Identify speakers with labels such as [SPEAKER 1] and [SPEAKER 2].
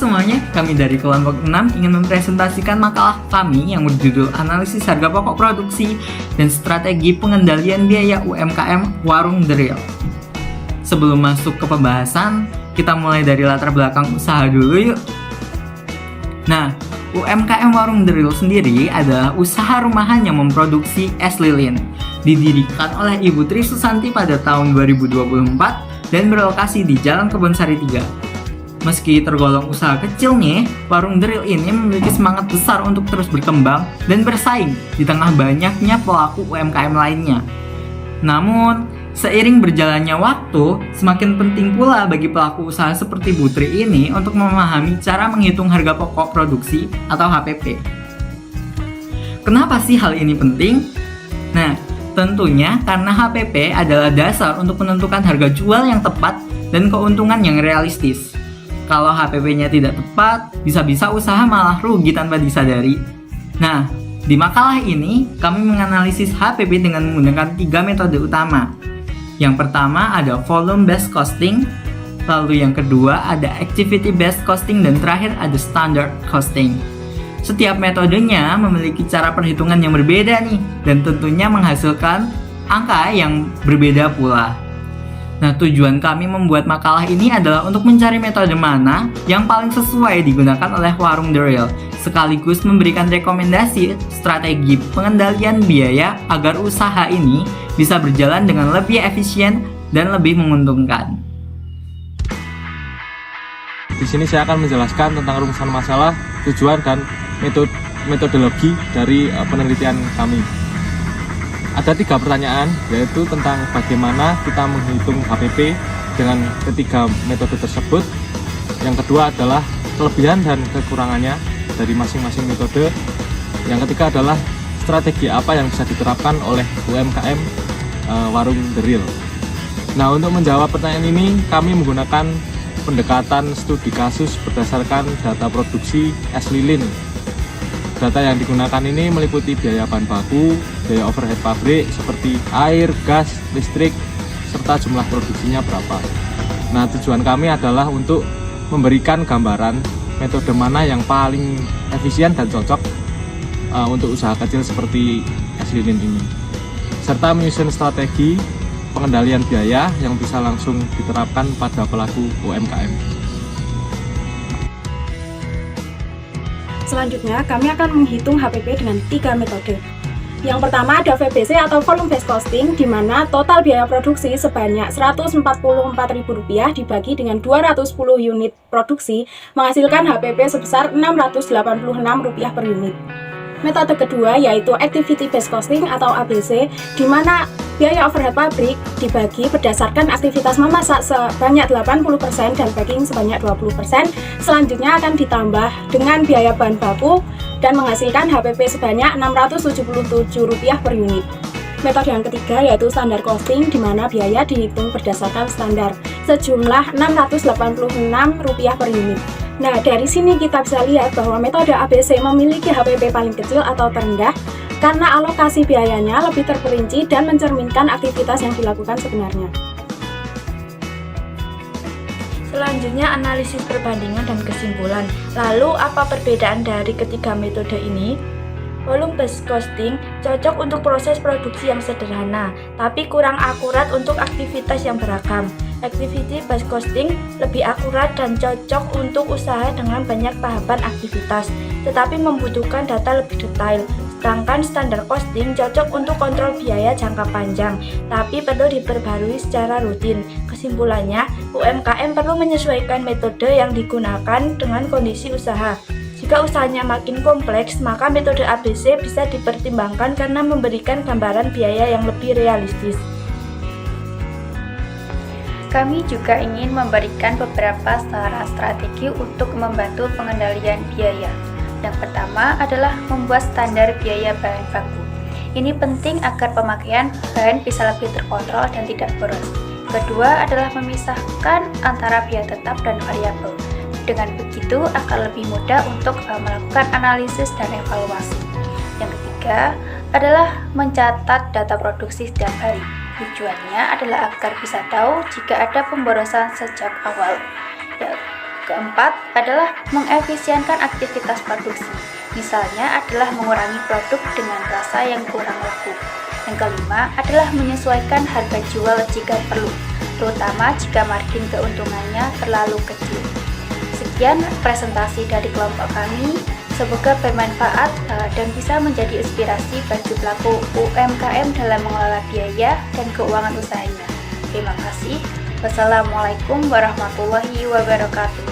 [SPEAKER 1] semuanya, kami dari kelompok 6 ingin mempresentasikan makalah kami yang berjudul Analisis Harga Pokok Produksi dan Strategi Pengendalian Biaya UMKM Warung The Real. Sebelum masuk ke pembahasan, kita mulai dari latar belakang usaha dulu yuk. Nah, UMKM Warung The Real sendiri adalah usaha rumahan yang memproduksi es lilin. Didirikan oleh Ibu Tri Susanti pada tahun 2024 dan berlokasi di Jalan Kebonsari 3. Meski tergolong usaha kecil nih, Warung The Real ini memiliki semangat besar untuk terus berkembang dan bersaing di tengah banyaknya pelaku UMKM lainnya. Namun, seiring berjalannya waktu, semakin penting pula bagi pelaku usaha seperti Bu Tri ini untuk memahami cara menghitung harga pokok produksi atau HPP. Kenapa sih hal ini penting? Nah, tentunya karena HPP adalah dasar untuk menentukan harga jual yang tepat dan keuntungan yang realistis. Kalau HPP-nya tidak tepat, bisa-bisa usaha malah rugi tanpa disadari. Nah, di makalah ini kami menganalisis HPP dengan menggunakan 3 metode utama. Yang pertama ada volume based costing, lalu yang kedua ada activity based costing, dan terakhir ada standard costing. Setiap metodenya memiliki cara perhitungan yang berbeda nih, dan tentunya menghasilkan angka yang berbeda pula. Nah, tujuan kami membuat makalah ini adalah untuk mencari metode mana yang paling sesuai digunakan oleh Warung The Real, sekaligus memberikan rekomendasi strategi pengendalian biaya agar usaha ini bisa berjalan dengan lebih efisien dan lebih menguntungkan.
[SPEAKER 2] Di sini saya akan menjelaskan tentang rumusan masalah, tujuan dan metodologi dari penelitian kami. Ada 3 pertanyaan, yaitu tentang bagaimana kita menghitung HPP dengan ketiga metode tersebut. Yang kedua adalah kelebihan dan kekurangannya dari masing-masing metode. Yang ketiga adalah strategi apa yang bisa diterapkan oleh UMKM Warung The Real. Nah, untuk menjawab pertanyaan ini, kami menggunakan pendekatan studi kasus berdasarkan data produksi es lilin. Data yang digunakan ini meliputi biaya bahan baku, biaya overhead pabrik seperti air, gas, listrik, serta jumlah produksinya berapa. Nah, tujuan kami adalah untuk memberikan gambaran metode mana yang paling efisien dan cocok untuk usaha kecil seperti es lilin ini, serta menyusun strategi pengendalian biaya yang bisa langsung diterapkan pada pelaku UMKM.
[SPEAKER 3] Selanjutnya, kami akan menghitung HPP dengan 3 metode. Yang pertama ada VBC atau Volume Based Costing, di mana total biaya produksi sebanyak Rp144.000 dibagi dengan 210 unit produksi, menghasilkan HPP sebesar Rp686 per unit. Metode kedua yaitu Activity Based Costing atau ABC, di mana biaya overhead pabrik dibagi berdasarkan aktivitas memasak sebanyak 80% dan packing sebanyak 20%. Selanjutnya akan ditambah dengan biaya bahan baku dan menghasilkan HPP sebanyak Rp677 per unit. Metode yang ketiga yaitu Standard Costing, di mana biaya dihitung berdasarkan standar sejumlah Rp686 per unit. Nah, dari sini kita bisa lihat bahwa metode ABC memiliki HPP paling kecil atau terendah karena alokasi biayanya lebih terperinci dan mencerminkan aktivitas yang dilakukan sebenarnya.
[SPEAKER 4] Selanjutnya analisis perbandingan dan kesimpulan. Lalu apa perbedaan dari ketiga metode ini? Volume based costing cocok untuk proses produksi yang sederhana, tapi kurang akurat untuk aktivitas yang beragam. Activity based costing lebih akurat dan cocok untuk usaha dengan banyak tahapan aktivitas, tetapi membutuhkan data lebih detail. Sedangkan standard costing cocok untuk kontrol biaya jangka panjang, tapi perlu diperbarui secara rutin. Kesimpulannya, UMKM perlu menyesuaikan metode yang digunakan dengan kondisi usaha. Jika usahanya makin kompleks, maka metode ABC bisa dipertimbangkan karena memberikan gambaran biaya yang lebih realistis.
[SPEAKER 5] Kami juga ingin memberikan beberapa saran strategi untuk membantu pengendalian biaya. Yang pertama adalah membuat standar biaya bahan baku. Ini penting agar pemakaian bahan bisa lebih terkontrol dan tidak boros. Kedua adalah memisahkan antara biaya tetap dan variabel. Dengan begitu akan lebih mudah untuk melakukan analisis dan evaluasi. Yang ketiga adalah mencatat data produksi setiap hari. Tujuannya adalah agar bisa tahu jika ada pemborosan sejak awal. Yang Keempat adalah mengefisienkan aktivitas produksi. Misalnya adalah mengurangi produk dengan rasa yang kurang laku. Yang kelima adalah menyesuaikan harga jual jika perlu, terutama jika margin keuntungannya terlalu kecil. Sekian presentasi dari kelompok kami. Semoga bermanfaat dan bisa menjadi inspirasi bagi pelaku UMKM dalam mengelola biaya dan keuangan usahanya. Terima kasih. Wassalamualaikum warahmatullahi wabarakatuh.